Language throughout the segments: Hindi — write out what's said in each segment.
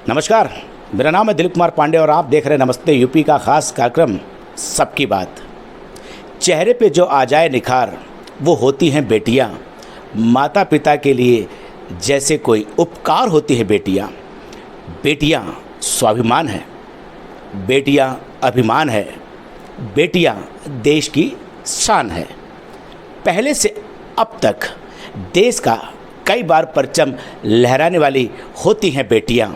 नमस्कार, मेरा नाम है दिलीप कुमार पांडे और आप देख रहे हैं नमस्ते यूपी का खास कार्यक्रम सबकी बात। चेहरे पे जो आ जाए निखार वो होती हैं बेटियां, माता पिता के लिए जैसे कोई उपकार होती है बेटियां। बेटियां स्वाभिमान है, बेटियां अभिमान है, बेटियां देश की शान है। पहले से अब तक देश का कई बार परचम लहराने वाली होती हैं बेटियां।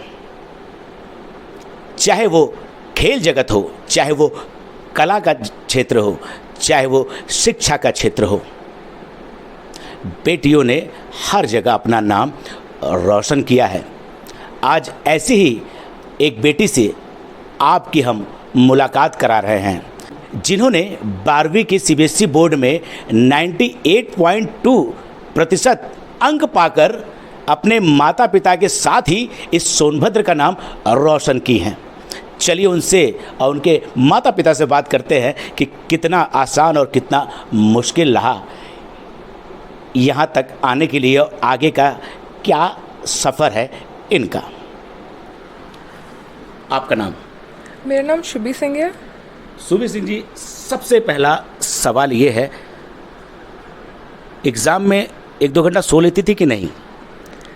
चाहे वो खेल जगत हो, चाहे वो कला का क्षेत्र हो, चाहे वो शिक्षा का क्षेत्र हो, बेटियों ने हर जगह अपना नाम रोशन किया है। आज ऐसी ही एक बेटी से आपकी हम मुलाकात करा रहे हैं, जिन्होंने 12वीं की सीबीएसई बोर्ड में 98.2% अंक पाकर अपने माता पिता के साथ ही इस सोनभद्र का नाम रोशन की हैं। चलिए उनसे और उनके माता पिता से बात करते हैं कि कितना आसान और कितना मुश्किल रहा यहाँ तक आने के लिए और आगे का क्या सफ़र है इनका। आपका नाम? मेरा नाम शुभी सिंह है। शुभी सिंह जी, सबसे पहला सवाल ये है, एग्ज़ाम में 1-2 घंटा सो लेती थी कि नहीं?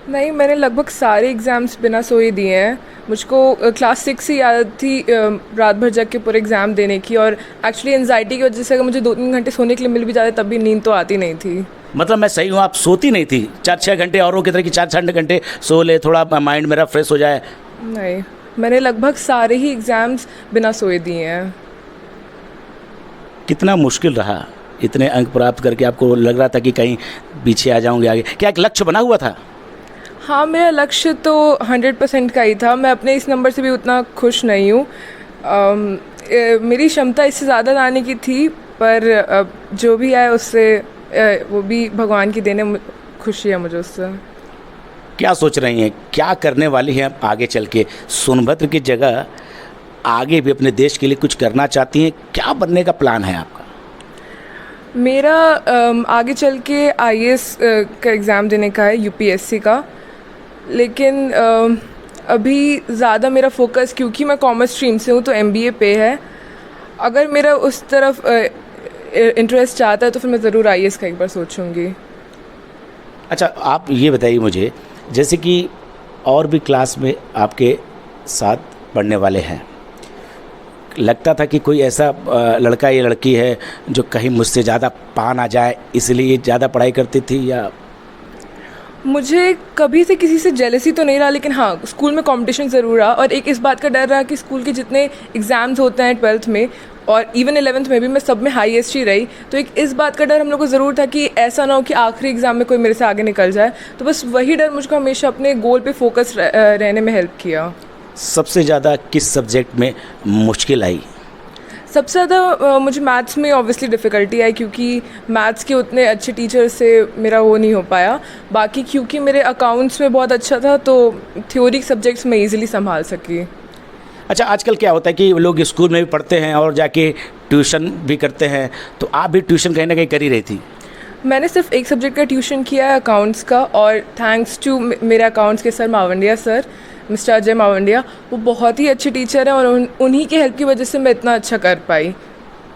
नहीं, मैंने लगभग सारे एग्ज़ाम्स बिना सोए दिए हैं। मुझको क्लास 6 से याद थी रात भर जग के पूरे एग्ज़ाम देने की, और एक्चुअली एंजाइटी की वजह से अगर मुझे 2-3 घंटे सोने के लिए मिल भी जाते तब भी नींद तो आती नहीं थी। मतलब मैं सही हूँ, आप सोती नहीं थी 4-6 घंटे, औरों की तरह की 4-6 घंटे सो ले, थोड़ा माइंड मेरा फ्रेश हो जाए? नहीं, मैंने लगभग सारे ही एग्ज़ाम्स बिना सोए दिए हैं। कितना मुश्किल रहा इतने अंक प्राप्त करके? आपको लग रहा था कि कहीं पीछे आ जाऊंगे आगे? क्या एक लक्ष्य बना हुआ था? हाँ, मेरा लक्ष्य तो 100% का ही था। मैं अपने इस नंबर से भी उतना खुश नहीं हूँ। मेरी क्षमता इससे ज़्यादा लाने की थी, पर जो भी आए उससे वो भी भगवान की देने, खुशी है मुझे उससे। क्या सोच रही हैं, क्या करने वाली हैं आगे चल के? सोनभद्र की जगह आगे भी अपने देश के लिए कुछ करना चाहती हैं? क्या बनने का प्लान है आपका? मेरा आगे चल के आईएएस का एग्ज़ाम देने का है, यूपीएससी का। लेकिन अभी ज़्यादा मेरा फोकस, क्योंकि मैं कॉमर्स स्ट्रीम से हूँ, तो एमबीए पे है। अगर मेरा उस तरफ इंटरेस्ट आता है तो फिर मैं ज़रूर आईएएस का एक बार सोचूंगी। अच्छा, आप ये बताइए मुझे, जैसे कि और भी क्लास में आपके साथ पढ़ने वाले हैं, लगता था कि कोई ऐसा लड़का या लड़की है जो कहीं मुझसे ज़्यादा पा ना जाए, इसलिए ज़्यादा पढ़ाई करती थी? या मुझे कभी से किसी से जेलसी तो नहीं रहा, लेकिन हाँ, स्कूल में कंपटीशन ज़रूर रहा, और एक इस बात का डर रहा कि स्कूल के जितने एग्ज़ाम्स होते हैं 12th में और इवन 11th में भी, मैं सब में हाईएस्ट ही रही। तो एक इस बात का डर हम लोग को ज़रूर था कि ऐसा ना हो कि आखिरी एग्ज़ाम में कोई मेरे से आगे निकल जाए। तो बस वही डर मुझको हमेशा अपने गोल पे फोकस रहने में हेल्प किया। सबसे ज़्यादा किस सब्जेक्ट में मुश्किल आई? सबसे ज़्यादा मुझे मैथ्स में ऑब्वियसली डिफ़िकल्टी आई, क्योंकि मैथ्स के उतने अच्छे टीचर से मेरा वो नहीं हो पाया। बाकी क्योंकि मेरे अकाउंट्स में बहुत अच्छा था, तो थ्योरी सब्जेक्ट्स में ईज़िली संभाल सकी। अच्छा, आजकल क्या होता है कि लोग स्कूल में भी पढ़ते हैं और जाके ट्यूशन भी करते हैं, तो आप भी ट्यूशन कहीं ना कहीं कर ही रही थी? मैंने सिर्फ एक सब्जेक्ट का ट्यूशन किया है, अकाउंट्स का, और थैंक्स टू मेरे अकाउंट्स के sir Mawandiya sir, mister Ajay Mawandiya, वो बहुत ही अच्छे टीचर हैं, और उन्हीं के हेल्प की वजह से मैं इतना अच्छा कर पाई।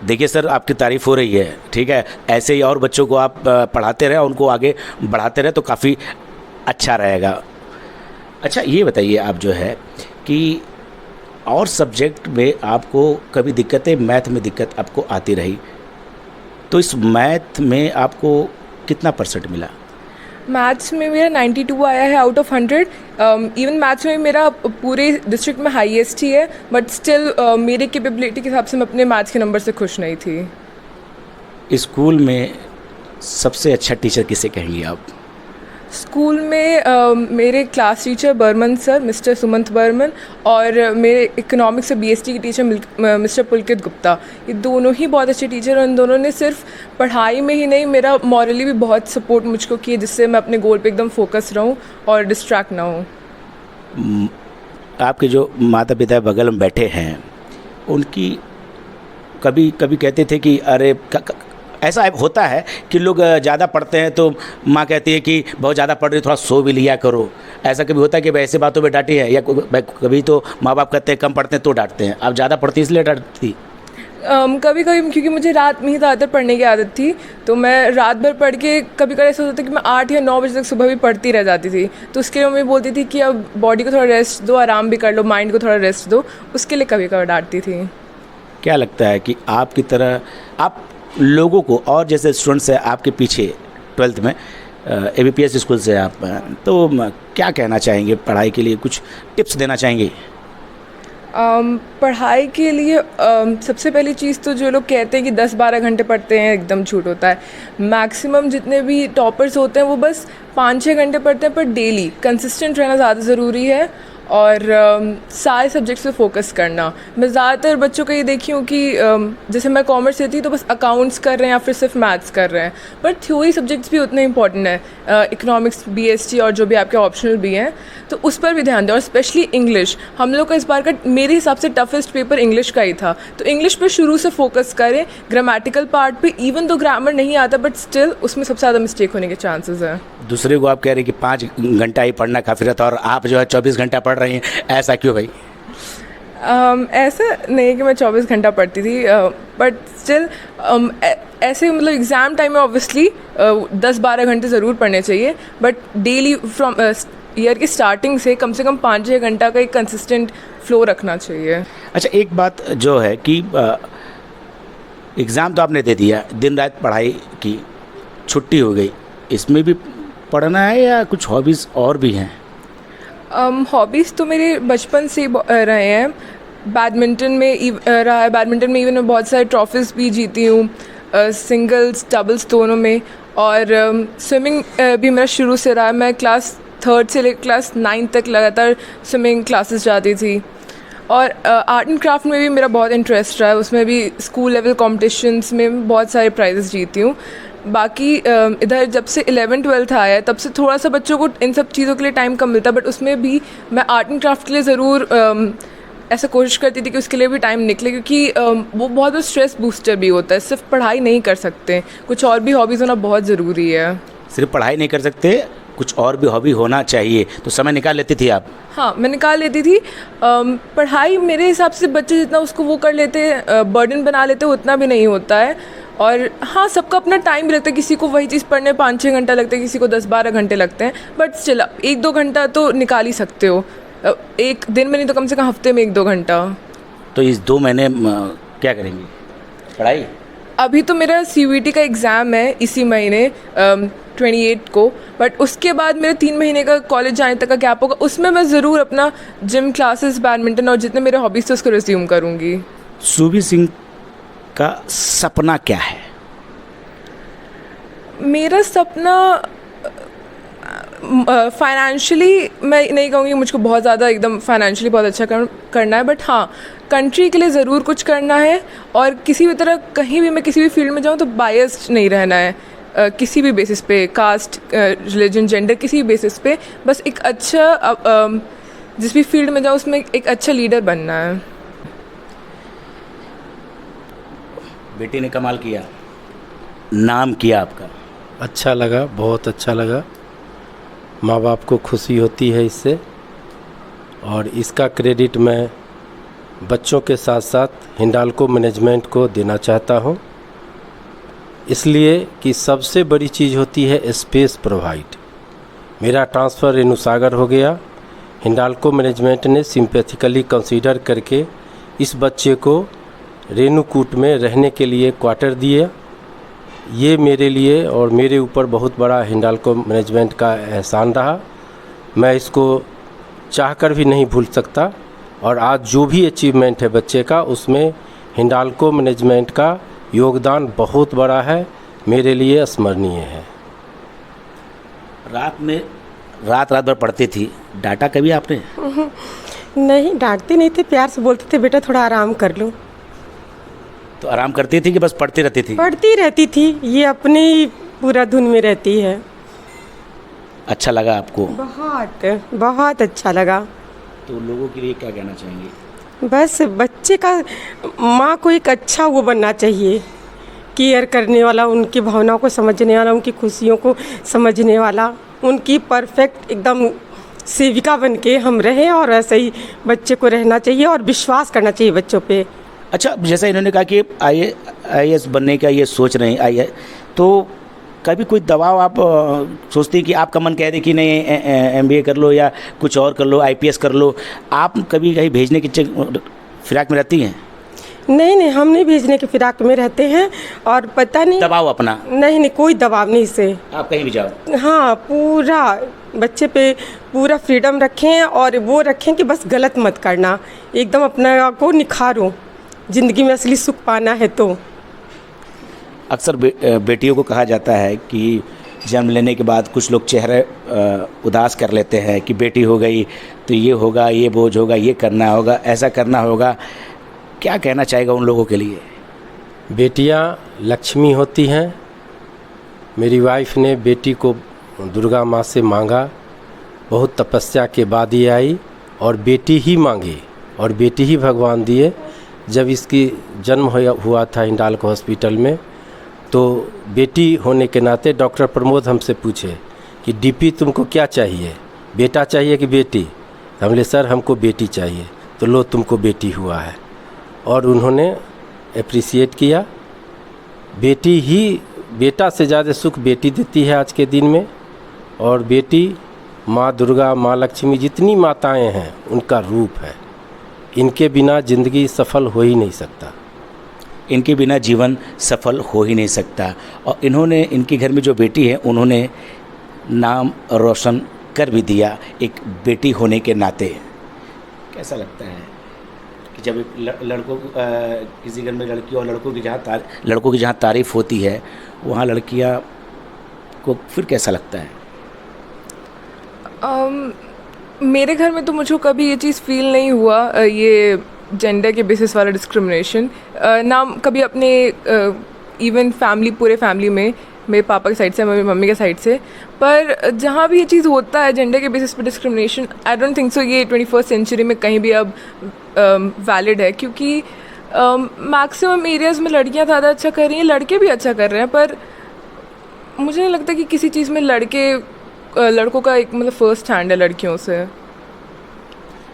देखिए सर, आपकी तारीफ़ हो रही है, ठीक है, ऐसे ही और बच्चों को आप पढ़ाते रहें, उनको आगे बढ़ाते रहें तो काफ़ी अच्छा रहेगा। अच्छा, ये बताइए आप जो है कि और सब्जेक्ट में आपको कभी दिक्कतें, मैथ में दिक्कत आपको आती रही, तो इस मैथ में आपको कितना % मिला? मैथ्स में मेरा 92 आया है आउट ऑफ 100। इवन मैथ्स में मेरा पूरे डिस्ट्रिक्ट में हाईएस्ट ही है, बट स्टिल मेरे कैपेबिलिटी के हिसाब से मैं अपने मैथ्स के नंबर से खुश नहीं थी। स्कूल में सबसे अच्छा टीचर किसे कहेंगी आप? स्कूल में मेरे class teacher Barman sir, mister Sumant Barman, और मेरे इकोनॉमिक्स से बीएसटी की टीचर मिस्टर पुलकित गुप्ता। ये दोनों ही बहुत अच्छे टीचर हैं। उन दोनों ने सिर्फ पढ़ाई में ही नहीं, मेरा मॉरली भी बहुत सपोर्ट मुझको किए, जिससे मैं अपने गोल पे एकदम फोकस रहूं और डिस्ट्रैक्ट ना हूं। आपके जो माता पिता बगल में बैठे हैं, उनकी कभी कभी कहते थे कि अरे ऐसा होता है कि लोग ज़्यादा पढ़ते हैं तो माँ कहती है कि बहुत ज़्यादा पढ़ रही, थोड़ा सो भी लिया करो। ऐसा कभी होता है कि ऐसे बातों में डांटी है, या कभी तो माँ बाप कहते हैं कम पढ़ते हैं तो डांटते हैं, आप ज़्यादा पढ़ती इसलिए डांटती? कभी कभी क्योंकि मुझे रात में ही ज़्यादातर पढ़ने की आदत थी, तो मैं रात भर पढ़ के कभी कभी ऐसा होता था कि मैं 8 या 9 बजे तक सुबह भी पढ़ती रह जाती थी। तो उसके लिए मम्मी बोलती थी कि अब बॉडी को थोड़ा रेस्ट दो, आराम भी कर लो, माइंड को थोड़ा रेस्ट दो, उसके लिए कभी कभी डांटती थी। क्या लगता है कि आपकी तरह आप लोगों को, और जैसे स्टूडेंट्स हैं आपके पीछे 12th में ABPS स्कूल से आप, तो क्या कहना चाहेंगे पढ़ाई के लिए, कुछ टिप्स देना चाहेंगे? पढ़ाई के लिए सबसे पहली चीज़ तो जो लोग कहते हैं कि 10-12 घंटे पढ़ते हैं, एकदम झूठ होता है। मैक्सिमम जितने भी टॉपर्स होते हैं वो बस 5-6 घंटे पढ़ते हैं, पर डेली कंसिस्टेंट रहना ज़्यादा ज़रूरी है, और सारे सब्जेक्ट्स पे फोकस करना। मैं ज़्यादातर बच्चों को ये देखी हूँ कि जैसे मैं कॉमर्स से थी तो बस अकाउंट्स कर रहे हैं या फिर सिर्फ मैथ्स कर रहे हैं, पर थ्योरी सब्जेक्ट्स भी उतने इंपॉर्टेंट है, इकोनॉमिक्स, BST और जो भी आपके ऑप्शनल भी हैं, तो उस पर भी ध्यान दें। और स्पेशली इंग्लिश, हम लोग का इस बार का मेरे हिसाब से टफेस्ट पेपर इंग्लिश का ही था, तो इंग्लिश पे शुरू से फोकस करें। ग्रामेटिकल पार्ट पे इवन तो ग्रामर नहीं आता, बट स्टिल उसमें सबसे ज़्यादा मिस्टेक होने के चांसेस हैं। दूसरे को आप कह रहे हैं कि 5 घंटा ही पढ़ना काफ़ी रहता है, और आप जो है 24 घंटा पढ़ रही हैं, ऐसा क्यों भाई? ऐसा नहीं कि मैं 24 घंटा पढ़ती थी, बट स्टिल ऐसे मतलब एग्ज़ाम टाइम में ऑब्वियसली 10-12 घंटे ज़रूर पढ़ने चाहिए, बट डेली फ्रॉम ईयर की स्टार्टिंग से कम 5-6 घंटा का एक कंसिस्टेंट फ्लो रखना चाहिए। अच्छा, एक बात जो है कि एग्ज़ाम तो आपने दे दिया, दिन रात पढ़ाई की, छुट्टी हो गई, इसमें भी पढ़ना है या कुछ हॉबीज़ और भी हैं? हॉबीज़ तो मेरे बचपन से रहे हैं। बैडमिंटन में रहा है, बैडमिंटन में इवन मैं बहुत सारे ट्रॉफीज़ भी जीती हूँ, सिंगल्स डबल्स दोनों में। और स्विमिंग भी मेरा शुरू से रहा है, मैं क्लास 3rd से लेकर क्लास 9th तक लगातार स्विमिंग क्लासेस जाती थी। और आर्ट एंड क्राफ्ट में भी मेरा बहुत इंटरेस्ट रहा है, उसमें भी स्कूल लेवल कॉम्पिटिशन्स में बहुत सारे प्राइजेस जीती हूँ। बाकी इधर जब से 11th-12th आया है तब से थोड़ा सा बच्चों को इन सब चीज़ों के लिए टाइम कम मिलता है, बट उसमें भी मैं आर्ट एंड क्राफ्ट के लिए ज़रूर ऐसा कोशिश करती थी कि उसके लिए भी टाइम निकले, क्योंकि वो बहुत स्ट्रेस बूस्टर भी होता है। सिर्फ पढ़ाई नहीं कर सकते, कुछ और भी हॉबीज़ होना बहुत ज़रूरी है। सिर्फ पढ़ाई नहीं कर सकते, कुछ और भी हॉबी होना चाहिए। तो समय निकाल लेती थी आप? हाँ, मैं निकाल लेती थी। पढ़ाई मेरे हिसाब से बच्चे जितना उसको वो कर लेते हैं, बर्डन बना लेते हैं, उतना भी नहीं होता है। और हाँ, सबका अपना टाइम भी लगता है, किसी को वही चीज़ पढ़ने 5-6 घंटा लगता है, किसी को 10-12 घंटे लगते हैं, बट स्टिल 1-2 घंटा तो निकाल ही सकते हो, एक दिन में नहीं तो कम से कम हफ्ते में 1-2 घंटा। तो इस 2 महीने क्या करेंगी? पढ़ाई? अभी तो मेरा CUET का एग्ज़ाम है इसी महीने 28 को, बट उसके बाद मेरा 3 महीने का कॉलेज जाने तक का गैप होगा, उसमें मैं ज़रूर अपना जिम क्लासेस, बैडमिंटन और जितने मेरे हॉबीज़ थे उसको रिज्यूम करूँगी। सुबी सिंह का सपना क्या है? मेरा सपना फाइनेंशियली मैं नहीं कहूँगी मुझको बहुत ज़्यादा एकदम फाइनेंशियली बहुत अच्छा करना है, बट हाँ, कंट्री के लिए ज़रूर कुछ करना है। और किसी भी तरह कहीं भी मैं किसी भी फील्ड में जाऊँ तो बायस्ड नहीं रहना है, किसी भी बेसिस पे, कास्ट, रिलीजन, जेंडर, किसी भी बेसिस पे, बस एक अच्छा जिस भी फील्ड में जाऊँ उसमें एक अच्छा लीडर बनना है। बेटी ने कमाल किया, नाम किया आपका? अच्छा लगा, बहुत अच्छा लगा। माँ बाप को खुशी होती है इससे, और इसका क्रेडिट मैं बच्चों के साथ साथ हिंडाल्को मैनेजमेंट को देना चाहता हूँ, इसलिए कि सबसे बड़ी चीज़ होती है स्पेस प्रोवाइड। मेरा ट्रांसफ़र रेणुसागर हो गया, हिंडाल्को मैनेजमेंट ने सिंपैथिकली कंसीडर करके इस बच्चे को रेणुकूट में रहने के लिए क्वार्टर दिए। ये मेरे लिए और मेरे ऊपर बहुत बड़ा हिंडाल्को मैनेजमेंट का एहसान रहा, मैं इसको चाहकर भी नहीं भूल सकता। और आज जो भी अचीवमेंट है बच्चे का, उसमें हिंडाल्को मैनेजमेंट का योगदान बहुत बड़ा है, मेरे लिए स्मरणीय है। रात भर पढ़ती थी, डांटा कभी आपने? नहीं, डांटती नहीं थी, प्यार से बोलते थे बेटा थोड़ा आराम कर लो। तो आराम करती थी कि बस पढ़ती रहती थी? पढ़ती रहती थी, ये अपनी पूरा धुन में रहती है। अच्छा लगा आपको? बहुत बहुत अच्छा लगा। तो लोगों के लिए क्या कहना चाहेंगे? बस बच्चे का माँ को एक अच्छा वो बनना चाहिए केयर करने वाला, उनकी भावनाओं को समझने वाला, उनकी खुशियों को समझने वाला, उनकी परफेक्ट एकदम सेविका बन के हम रहें और ऐसे ही बच्चे को रहना चाहिए और विश्वास करना चाहिए बच्चों पे। अच्छा, जैसा इन्होंने कहा कि IAS बनने का ये सोच रहे हैं, IAS, तो कभी कोई दबाव आप सोचती हैं कि आपका मन कह दे कि नहीं MBA कर लो या कुछ और कर लो, IPS कर लो, आप कभी कहीं भेजने की फिराक में रहती हैं? नहीं नहीं, हम नहीं भेजने के फिराक में रहते हैं और पता नहीं दबाव अपना? नहीं नहीं, कोई दबाव नहीं से। आप कहीं भी जाओ? हाँ, पूरा बच्चे पे पूरा फ्रीडम रखें और वो रखें कि बस गलत मत करना, एकदम अपना को निखारो, ज़िंदगी में असली सुख पाना है तो। अक्सर बेटियों को कहा जाता है कि जन्म लेने के बाद कुछ लोग चेहरे उदास कर लेते हैं कि बेटी हो गई तो ये होगा, ये बोझ होगा, ये करना होगा, ऐसा करना होगा। क्या कहना चाहेगा उन लोगों के लिए? बेटियां लक्ष्मी होती हैं। मेरी वाइफ ने बेटी को दुर्गा माँ से मांगा, बहुत तपस्या के बाद ये आई और बेटी ही मांगी और बेटी ही भगवान दिए। जब इसकी जन्म हुआ था हिंडाल्को हॉस्पिटल में, तो बेटी होने के नाते डॉक्टर प्रमोद हमसे पूछे कि DP तुमको क्या चाहिए, बेटा चाहिए कि बेटी? हम बोले सर हमको बेटी चाहिए। तो लो तुमको बेटी हुआ है। और उन्होंने अप्रिसिएट किया। बेटी ही, बेटा से ज़्यादा सुख बेटी देती है आज के दिन में। और बेटी माँ दुर्गा, माँ लक्ष्मी, जितनी माताएं हैं उनका रूप है। इनके बिना ज़िंदगी सफल हो ही नहीं सकता। इनके बिना जीवन सफल हो ही नहीं सकता। और इन्होंने, इनके घर में जो बेटी है, उन्होंने नाम रोशन कर भी दिया एक बेटी होने के नाते। कैसा लगता है कि जब लड़कों किसी घर में लड़की और लड़कों की जहाँ तारीफ़ होती है, वहाँ लड़कियाँ को फिर कैसा लगता है? मेरे घर में तो मुझको कभी ये चीज़ फील नहीं हुआ, ये जेंडर के बेसिस वाला डिस्क्रिमिनेशन ना कभी अपने इवन फैमिली, पूरे फैमिली में, मेरे पापा की साइड से, मेरी मम्मी के साइड से। पर जहाँ भी ये चीज़ होता है जेंडर के बेसिस पे discrimination, I don't think so ये 21st सेंचुरी में कहीं भी अब वैलिड है, क्योंकि मैक्सिमम एरियाज़ में लड़कियाँ ज़्यादा अच्छा कर रही हैं, लड़के भी अच्छा कर रहे हैं। पर मुझे नहीं लगता कि किसी चीज़ में लड़कों का एक मतलब फर्स्ट हैंड है लड़कियों से।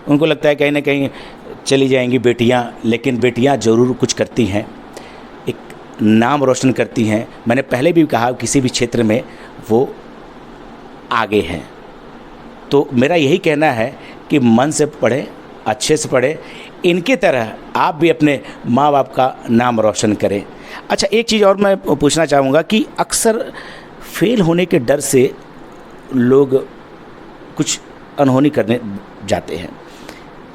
उनको लगता है कहीं ना कहीं चली जाएंगी बेटियां, लेकिन बेटियां ज़रूर कुछ करती हैं, एक नाम रोशन करती हैं। मैंने पहले भी कहा किसी भी क्षेत्र में वो आगे हैं। तो मेरा यही कहना है कि मन से पढ़ें, अच्छे से पढ़ें, इनके तरह आप भी अपने माँ बाप का नाम रोशन करें। अच्छा, एक चीज़ और मैं पूछना चाहूँगा कि अक्सर फेल होने के डर से लोग कुछ अनहोनी करने जाते हैं।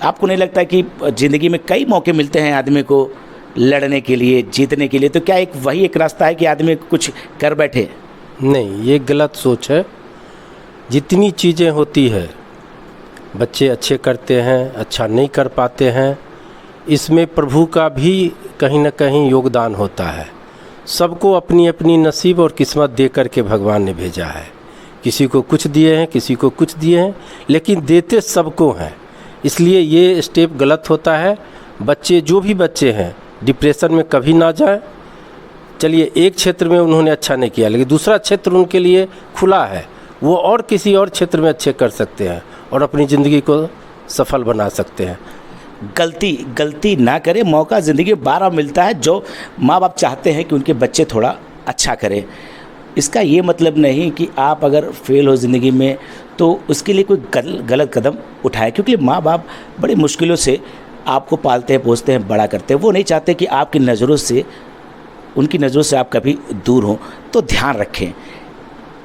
आपको नहीं लगता कि ज़िंदगी में कई मौके मिलते हैं आदमी को लड़ने के लिए, जीतने के लिए? तो क्या वही एक रास्ता है कि आदमी कुछ कर बैठे? नहीं, ये गलत सोच है। जितनी चीज़ें होती है, बच्चे अच्छे करते हैं, अच्छा नहीं कर पाते हैं, इसमें प्रभु का भी कहीं ना कहीं योगदान होता है। सबको अपनी अपनी नसीब और किस्मत दे करके भगवान ने भेजा है। किसी को कुछ दिए हैं, किसी को कुछ दिए हैं, लेकिन देते सबको हैं। इसलिए ये स्टेप गलत होता है। बच्चे, जो भी बच्चे हैं, डिप्रेशन में कभी ना जाएं। चलिए, एक क्षेत्र में उन्होंने अच्छा नहीं किया, लेकिन दूसरा क्षेत्र उनके लिए खुला है, वो और किसी और क्षेत्र में अच्छे कर सकते हैं और अपनी ज़िंदगी को सफल बना सकते हैं। गलती ना करें, मौका ज़िंदगी में 12 मिलता है। जो माँ बाप चाहते हैं कि उनके बच्चे थोड़ा अच्छा करें, इसका ये मतलब नहीं कि आप अगर फेल हो ज़िंदगी में तो उसके लिए कोई गलत कदम उठाएं, क्योंकि माँ बाप बड़ी मुश्किलों से आपको पालते हैं, पोसते हैं, बड़ा करते हैं। वो नहीं चाहते कि आपकी नज़रों से, उनकी नज़रों से आप कभी दूर हों। तो ध्यान रखें,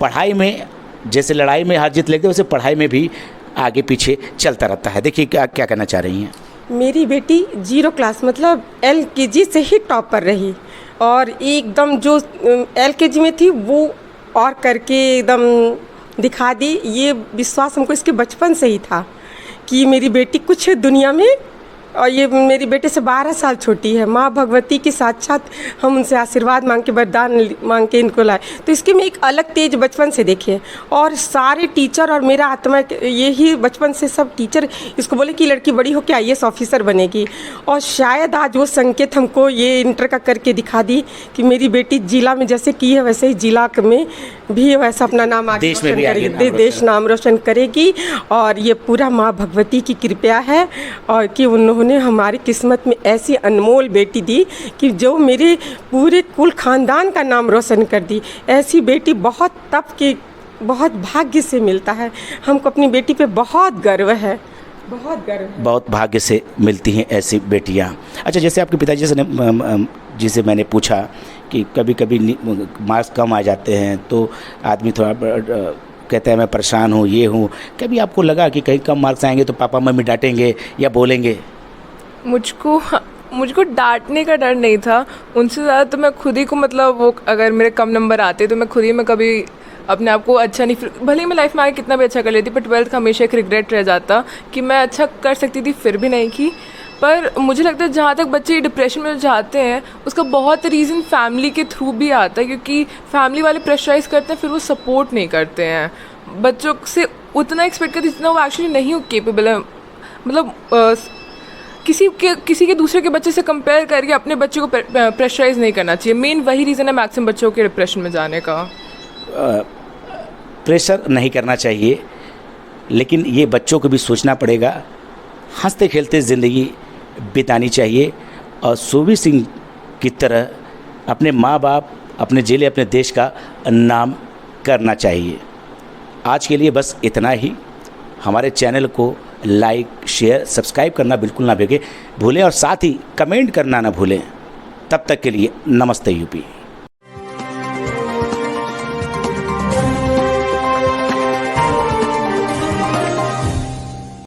पढ़ाई में जैसे लड़ाई में हार जीत लेते हैं, वैसे पढ़ाई में भी आगे पीछे चलता रहता है। देखिए क्या कहना चाह रही हैं? मेरी बेटी 0 क्लास मतलब LKG से ही टॉप पर रही और एकदम जो LKG में थी वो और करके एकदम दिखा दी। ये विश्वास हमको इसके बचपन से ही था कि मेरी बेटी कुछ दुनिया में और ये मेरी बेटे से 12 साल छोटी है। माँ भगवती के साथ साथ हम उनसे आशीर्वाद मांग के, वरदान मांग के इनको लाए। तो इसके में एक अलग तेज बचपन से देखे, और सारे टीचर और मेरा आत्मा यही बचपन से सब टीचर इसको बोले कि लड़की बड़ी होकर IAS ऑफिसर बनेगी। और शायद आज वो संकेत हमको ये इंटर का करके दिखा दी कि मेरी बेटी जिला में जैसे की है वैसे ही जिला में भी वैसा अपना नाम आगे देश में भी आगे नाम रोशन देश नाम रोशन करेगी। और ये पूरा माँ भगवती की कृपा है, और कि उन्होंने हमारी किस्मत में ऐसी अनमोल बेटी दी कि जो मेरे पूरे कुल खानदान का नाम रोशन कर दी। ऐसी बेटी बहुत तप की, बहुत भाग्य से मिलता है। हमको अपनी बेटी पे बहुत गर्व है, बहुत गर्व है। बहुत भाग्य से मिलती हैं ऐसी बेटियां। अच्छा, जैसे आपके पिताजी से जिसे मैंने पूछा कि कभी कभी मार्क्स कम आ जाते हैं तो आदमी थोड़ा कहता है मैं परेशान हूँ, ये हूँ, कभी आपको लगा कि कहीं कम मार्क्स आएंगे तो पापा मम्मी डांटेंगे या बोलेंगे? मुझको डांटने का डर नहीं था, उनसे ज़्यादा तो मैं खुद ही को, मतलब वो अगर मेरे कम नंबर आते तो मैं खुद ही में कभी अपने आप को अच्छा नहीं, भले ही मैं लाइफ में आगे कितना भी अच्छा कर लेती, पर 12th का हमेशा एक रिग्रेट रह जाता कि मैं अच्छा कर सकती थी फिर भी नहीं की। पर मुझे लगता है जहाँ तक बच्चे डिप्रेशन में जाते हैं उसका बहुत रीज़न फैमिली के थ्रू भी आता है, क्योंकि फैमिली वाले प्रेशराइज़ करते हैं, फिर वो सपोर्ट नहीं करते हैं बच्चों से उतना एक्सपेक्ट करते जितना वो एक्चुअली नहीं हो केपेबल है। मतलब किसी के दूसरे के बच्चे से कंपेयर करके अपने बच्चे को प्रेशराइज़ नहीं करना चाहिए। मेन वही रीज़न है मैक्सिमम बच्चों के डिप्रेशन में जाने का। प्रेशर नहीं करना चाहिए, लेकिन ये बच्चों को भी सोचना पड़ेगा, हंसते खेलते ज़िंदगी बितानी चाहिए और सूबी सिंह की तरह अपने माँ बाप, अपने ज़िले, अपने देश का नाम करना चाहिए। आज के लिए बस इतना ही। हमारे चैनल को लाइक, शेयर, सब्सक्राइब करना बिल्कुल ना भूलें और साथ ही कमेंट करना ना भूलें। तब तक के लिए नमस्ते यूपी।